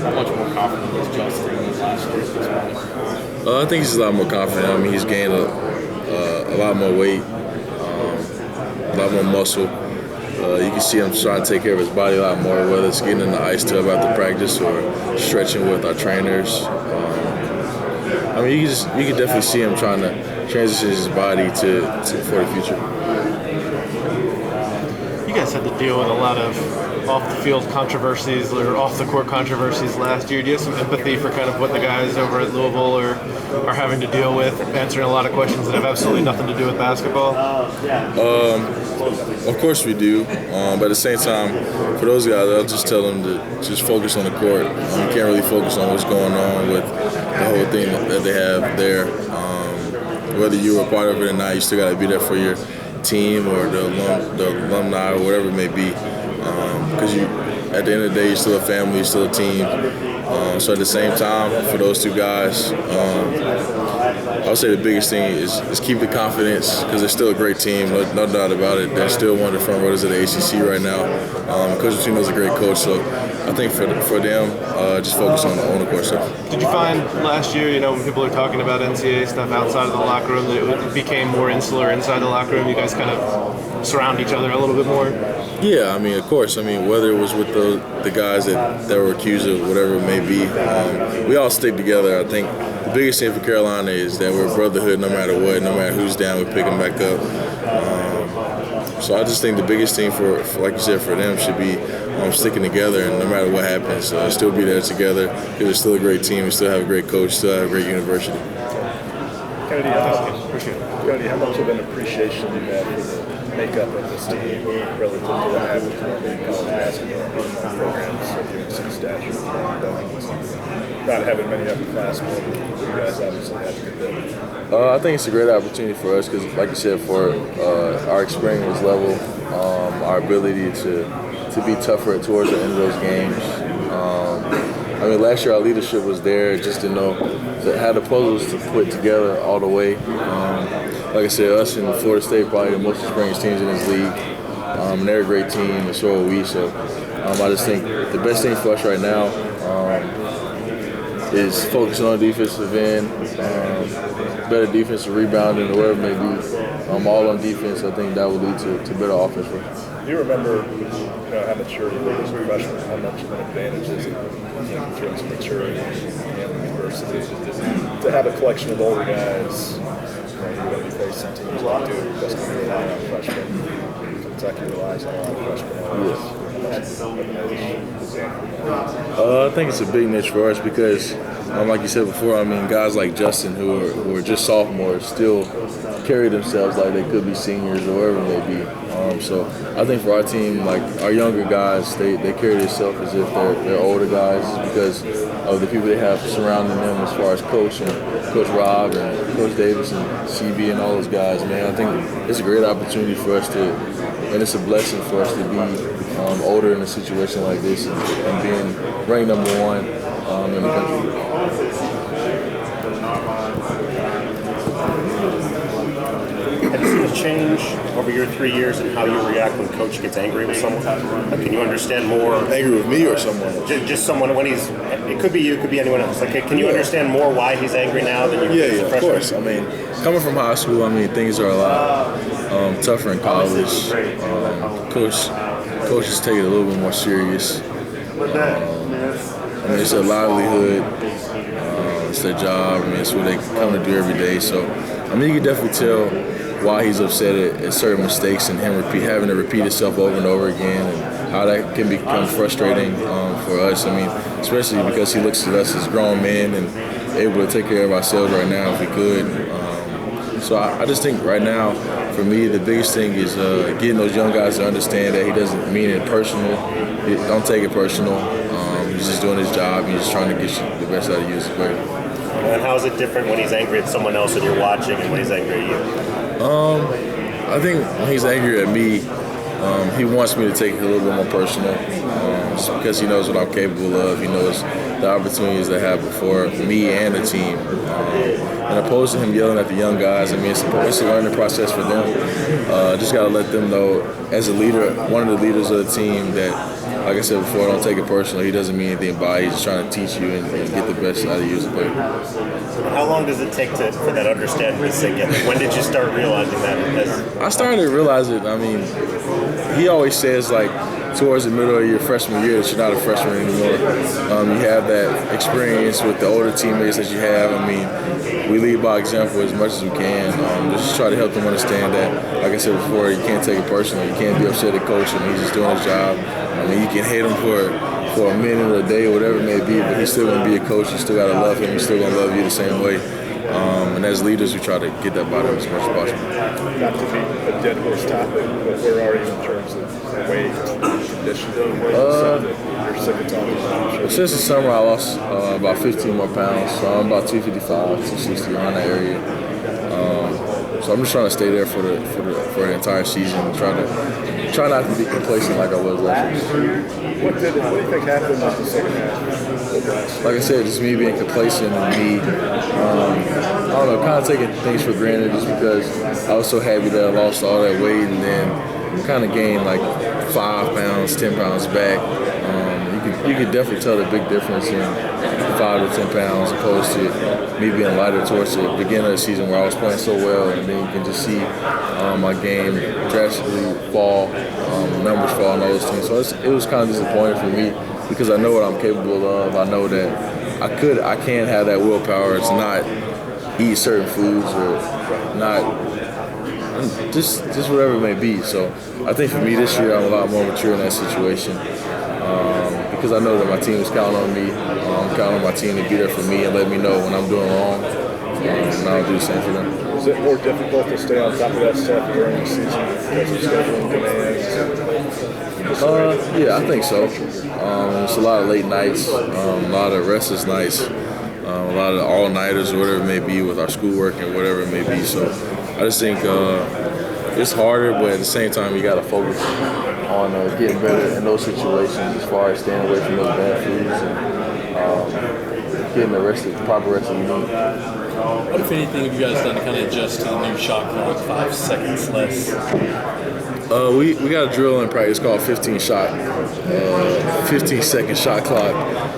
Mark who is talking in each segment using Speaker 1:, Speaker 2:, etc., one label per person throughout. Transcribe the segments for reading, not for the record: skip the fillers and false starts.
Speaker 1: how much more confident is Justin than last year at this point?
Speaker 2: I think he's a lot more confident. I mean, he's gained a lot more weight, a lot more muscle. You can see him trying to take care of his body a lot more, whether it's getting in the ice tub after practice or stretching with our trainers. I mean, you can definitely see him trying to transition his body for the future.
Speaker 3: You guys had to deal with a lot of off-the-field controversies or off-the-court controversies last year. Do you have some empathy for kind of what the guys over at Louisville are having to deal with, answering a lot of questions that have absolutely nothing to do with basketball?
Speaker 2: Of course we do, but at the same time, for those guys, I'll just tell them to just focus on the court. You can't really focus on what's going on with the whole thing that they have there. Whether you were a part of it or not, you still got to be there for your team or the alumni or whatever it may be. Because at the end of the day, you're still a family, you're still a team. So at the same time, for those two guys, I would say the biggest thing is keep the confidence because they're still a great team, no doubt about it. They're still one of the front runners of the ACC right now. Coach Pitino's a great coach, so I think for them, just focus on the court stuff.
Speaker 3: Did you find last year, when people are talking about NCAA stuff outside of the locker room, that it became more insular inside the locker room? You guys kind of surround each other a little bit more?
Speaker 2: Yeah, I mean, of course. I mean, whether it was with the guys that were accused of whatever it may be, we all stick together. I think the biggest thing for Carolina is that we're a brotherhood no matter what, no matter who's down, we pick them back up. So I just think the biggest thing for like you said, for them should be sticking together and no matter what happens, still be there together because we're still a great team, we still have a great coach, still have a great university.
Speaker 4: Kennedy, how much of an appreciation do you have for the makeup of this team relative to the average college basketball programs of UNC stature? Not having many upperclassmen, you guys obviously have a good building.
Speaker 2: I think it's a great opportunity for us because, like you said, for our experience level, our ability to be tougher towards the end of those games. I mean, last year our leadership was there, just to know that how the puzzles to put together all the way. Like I said, us and Florida State probably the most experienced teams in this league. And they're a great team, and so are we. So I just think the best thing for us right now is focusing on the defensive end, better defensive rebounding, or whatever it may be. All on defense, I think that will lead to better offense for us.
Speaker 4: Do you remember, how mature you were as a freshman, how much of an advantage is it in terms of maturity and university to have a collection of older guys? You're going to be facing teams like Duke that's going to rely on freshmen. Kentucky relies on a lot of freshmen.
Speaker 2: I think it's a big niche for us because, like you said before, I mean, guys like Justin who are just sophomores still carry themselves like they could be seniors or whatever it may be. So I think for our team, like our younger guys, they carry themselves as if they're older guys because of the people they have surrounding them as far as Coach Rob and Coach Davis and CB and all those guys. Man, I think it's a great opportunity for us and it's a blessing for us to be older in a situation like this and being ranked number one in the country.
Speaker 5: Have you seen a change over your 3 years in how you react when Coach gets angry with someone? Like, can you understand more?
Speaker 2: Angry with me or someone?
Speaker 5: Just someone when he's. It could be you, it could be anyone else. Like, can you understand more why he's angry now than you?
Speaker 2: Yeah, of course. I mean, coming from high school, I mean, things are a lot tougher in college. Coaches take it a little bit more serious. I mean, it's a livelihood. It's their job. I mean, it's what they come to do every day. So, I mean, you can definitely tell why he's upset at certain mistakes and him having to repeat himself over and over again, and how that can become frustrating for us. I mean, especially because he looks at us as grown men and able to take care of ourselves right now if we could. So I just think right now, for me, the biggest thing is getting those young guys to understand that he doesn't mean it personal. Don't take it personal. He's just doing his job. He's just trying to get the best out of you as a player.
Speaker 5: And how is it different when he's angry at someone else and you're watching and when he's angry at you?
Speaker 2: I think when he's angry at me, he wants me to take it a little bit more personal, just because he knows what I'm capable of. He knows the opportunities I have before me and the team. And opposed to him yelling at the young guys, I mean, it's a learning process for them. Just got to let them know, as a leader, one of the leaders of the team, that like I said before, don't take it personal. He doesn't mean anything by it. He's just trying to teach you and get the best out of you as a player.
Speaker 5: How long does it take for that understanding to sink in? When did you start realizing that?
Speaker 2: I started to realize it. I mean, he always says, like, towards the middle of your freshman year that you're not a freshman anymore. You have that experience with the older teammates that you have. I mean, we lead by example as much as we can. Just try to help them understand that, like I said before, you can't take it personally. You can't be upset at coach and he's just doing his job. I mean, you can hate him for a minute or a day or whatever it may be, but he's still going to be a coach. You still got to love him. He's still going to love you the same way. And as leaders, we try to get that by them as much as possible.
Speaker 4: Not to be a dead horse topic, but where are you in terms of weight, conditioning? You're sick of talking about it.
Speaker 2: Since the summer, I lost about 15 more pounds. So I'm about 255, 260, around that area. So I'm just trying to stay there for the entire season. Try not to be complacent like I was last year.
Speaker 4: What do you think happened in the second half?
Speaker 2: Like I said, just me being complacent and me, I don't know, kind of taking things for granted just because I was so happy that I lost all that weight and then kind of gained like 5 pounds, 10 pounds back. You could definitely tell the big difference in 5 to 10 pounds opposed to me being lighter towards the beginning of the season where I was playing so well, and then you can just see my game drastically fall, numbers fall and all those things. So it was kind of disappointing for me because I know what I'm capable of. I know that I can have that willpower to not eat certain foods or not just whatever it may be. So I think for me this year I'm a lot more mature in that situation. Because I know that my team is counting on me. I'm counting on my team to be there for me and let me know when I'm doing wrong. And I'll do the same for them.
Speaker 4: Is it more difficult to stay on top of that stuff during the season because of scheduling demands?
Speaker 2: Yeah, I think so. It's a lot of late nights, a lot of restless nights, a lot of all-nighters or whatever it may be with our schoolwork and whatever it may be. So I just think it's harder, but at the same time, you got to focus on getting better in those situations as far as staying away from those bad foods and getting the proper rest of the meal.
Speaker 1: What, if anything, have you guys done to kind of adjust to the new shot clock, 5 seconds less?
Speaker 2: We got a drill in practice called 15-second shot clock,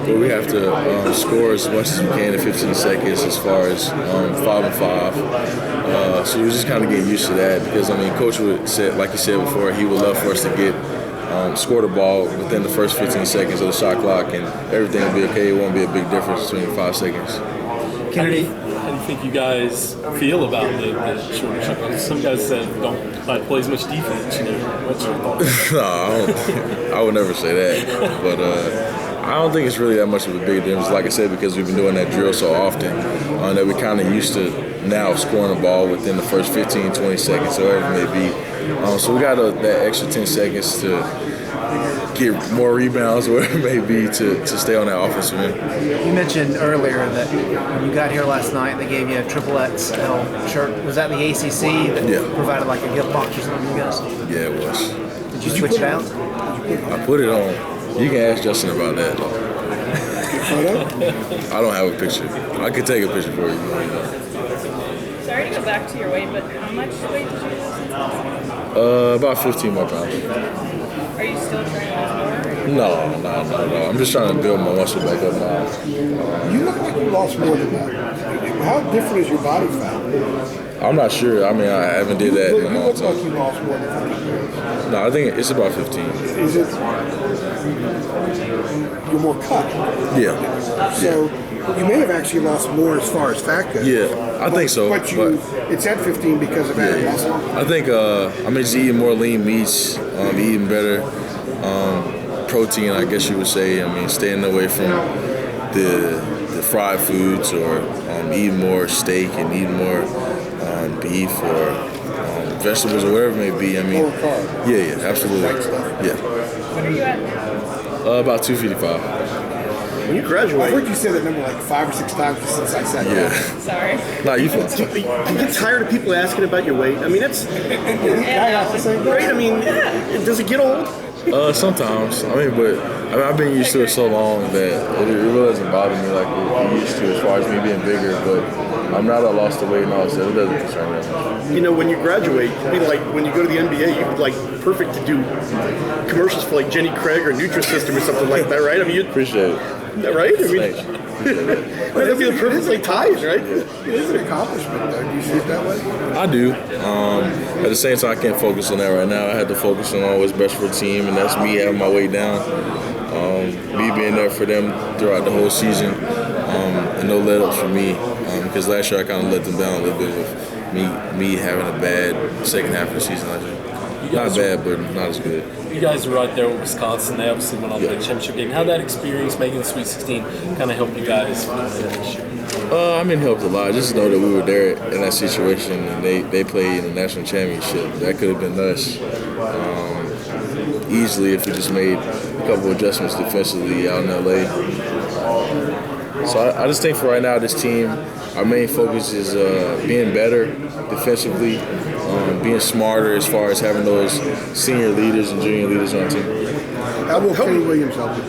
Speaker 2: where we have to score as much as we can in 15 seconds as far as 5 and 5. So we're just kind of getting used to that because, I mean, Coach would say, like he said before, he would love for us to get score the ball within the first 15 seconds of the shot clock and everything will be okay. It won't be a big difference between 5 seconds.
Speaker 1: Kennedy, how do you think you guys feel about the shorter shot clock? Some guys said don't play as much defense. What's your thoughts?
Speaker 2: No, I would never say that. But I don't think it's really that much of a big difference. Like I said, because we've been doing that drill so often that we're kind of used to now scoring the ball within the first 15, 20 seconds, or whatever it may be. So we got that extra 10 seconds to get more rebounds, whatever it may be, to stay on that offensive end.
Speaker 6: You mentioned earlier that when you got here last night, they gave you a XXL shirt. Was that the ACC that provided like a gift box or something, you guys?
Speaker 2: Yeah, it was.
Speaker 6: Did you switch it out?
Speaker 2: I put it on. You can ask Justin about that. I don't have a picture. I could take a picture for you.
Speaker 7: Sorry to go back to your weight, but how much weight did you lose since last year?
Speaker 2: About 15 more pounds.
Speaker 7: Are you still trying to lose more?
Speaker 2: No. I'm just trying to build my muscle back up now.
Speaker 8: You look like you lost more than that. How different is your body fat?
Speaker 2: I'm not sure. I mean, I haven't did that in a
Speaker 8: You
Speaker 2: long
Speaker 8: look
Speaker 2: time.
Speaker 8: like you lost more than 50 pounds.
Speaker 2: No, I think it's about 15.
Speaker 8: Is it? You're more cut.
Speaker 2: Yeah.
Speaker 8: So you may have actually lost more as far as fat goes.
Speaker 2: Yeah, I think so.
Speaker 8: But it's at 15 because of added muscle.
Speaker 2: I think I'm just eating more lean meats, eating better protein, I guess you would say. I mean, staying away from the fried foods or eating more steak and eating more beef or vegetables or whatever it may be. I mean,
Speaker 8: Lower carb.
Speaker 2: Yeah, absolutely. Yeah.
Speaker 7: What are you at now?
Speaker 2: About 255.
Speaker 8: When you graduate, I've heard you say that number like 5 or 6 times since I sat down.
Speaker 7: Sorry.
Speaker 2: Nah, you fine.
Speaker 9: You get tired of people asking about your weight. I mean, that's right. I mean, does it get old?
Speaker 2: Sometimes. I've been used to it so long that it really doesn't bother me like it used to as far as me being bigger. But I'm not. I lost the weight and all that. It doesn't concern me.
Speaker 9: You know, when you graduate, you'd be like, when you go to the NBA, you'd be like perfect to do commercials for like Jenny Craig or Nutrisystem or something like that, right? I mean, you'd
Speaker 2: Appreciate it.
Speaker 9: right? I mean,
Speaker 2: Thanks.
Speaker 9: that'd be the perfectly tied, right?
Speaker 8: It is an accomplishment, though. Do you see it that way?
Speaker 2: I do. At the same time, I can't focus on that right now. I had to focus on what's best for the team, and that's me having my weight down. Me being there for them throughout the whole season, and no let-ups for me. Because last year I kind of let them down a little bit with me having a bad second half of the season last year. Not bad, but not as good.
Speaker 1: You guys were right there with Wisconsin. They obviously went on to the championship game. How that experience making the Sweet 16 kind of helped you guys this year?
Speaker 2: I mean, it helped a lot. Just know that we were there in that situation, and they played in the national championship. That could have been us easily if we just made a couple of adjustments defensively out in LA. So I just think for right now, this team, our main focus is being better defensively, being smarter as far as having those senior leaders and junior leaders on the team.
Speaker 8: How will Kenny Williams help you?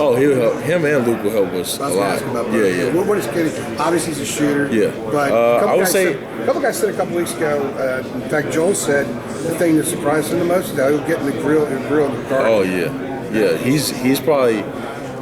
Speaker 2: Oh, he'll help. Him and Luke will help us a lot. Yeah.
Speaker 8: What is Kenny? Obviously, he's a shooter.
Speaker 2: Yeah.
Speaker 8: But
Speaker 2: I would say
Speaker 8: a couple guys said a couple weeks ago. In fact, Joel said the thing that surprised him the most is how he'll get in the grill in the car.
Speaker 2: Oh yeah. He's probably.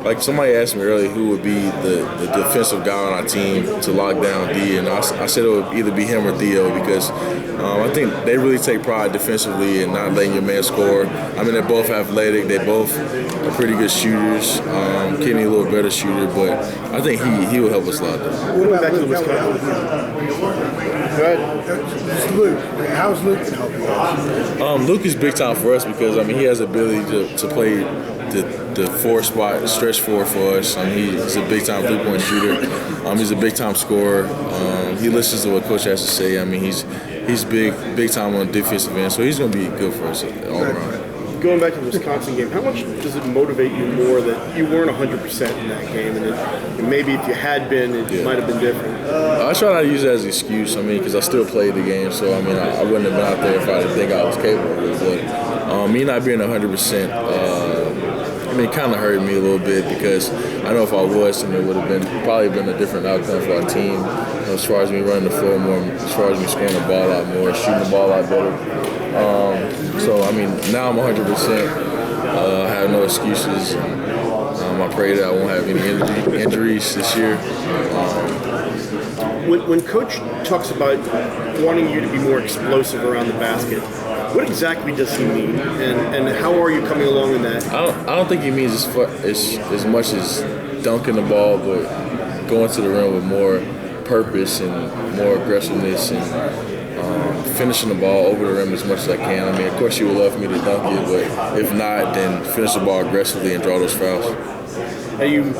Speaker 2: Like somebody asked me earlier who would be the defensive guy on our team to lock down D, and I said it would either be him or Theo because I think they really take pride defensively and not letting your man score. I mean, they're both athletic. They both are pretty good shooters. Kenny a little better shooter, but I think he will help us a lot.
Speaker 8: What about Luke? Go ahead. Luke. How's Luke going to help you?
Speaker 2: Luke is big time for us because, I mean, he has the ability to play the 4 spot, stretch 4 for us. He's a big time 3-point shooter. He's a big time scorer. He listens to what coach has to say. I mean, he's big time on the defensive end, so he's going to be good for us all around.
Speaker 9: Going back to the Wisconsin game, how much does it motivate you more that you weren't 100% in that game, and maybe if you had been, it might have been different?
Speaker 2: I try not to use that as an excuse. I mean, because I still played the game, so I mean, I wouldn't have been out there if I didn't think I was capable of it. But me not being 100%. I mean, it kind of hurt me a little bit because I know if I was, then it would have probably been a different outcome for our team. As far as me running the floor more, as far as me scoring the ball out more, shooting the ball out better. So I mean, now I'm 100%. I have no excuses. I pray that I won't have any injuries this year.
Speaker 9: When Coach talks about wanting you to be more explosive around the basket, what exactly does he mean, and how are you coming along in that?
Speaker 2: I don't think he means as much as dunking the ball, but going to the rim with more purpose and more aggressiveness and finishing the ball over the rim as much as I can. I mean, of course, you would love for me to dunk it, but if not, then finish the ball aggressively and draw those fouls.
Speaker 9: Are you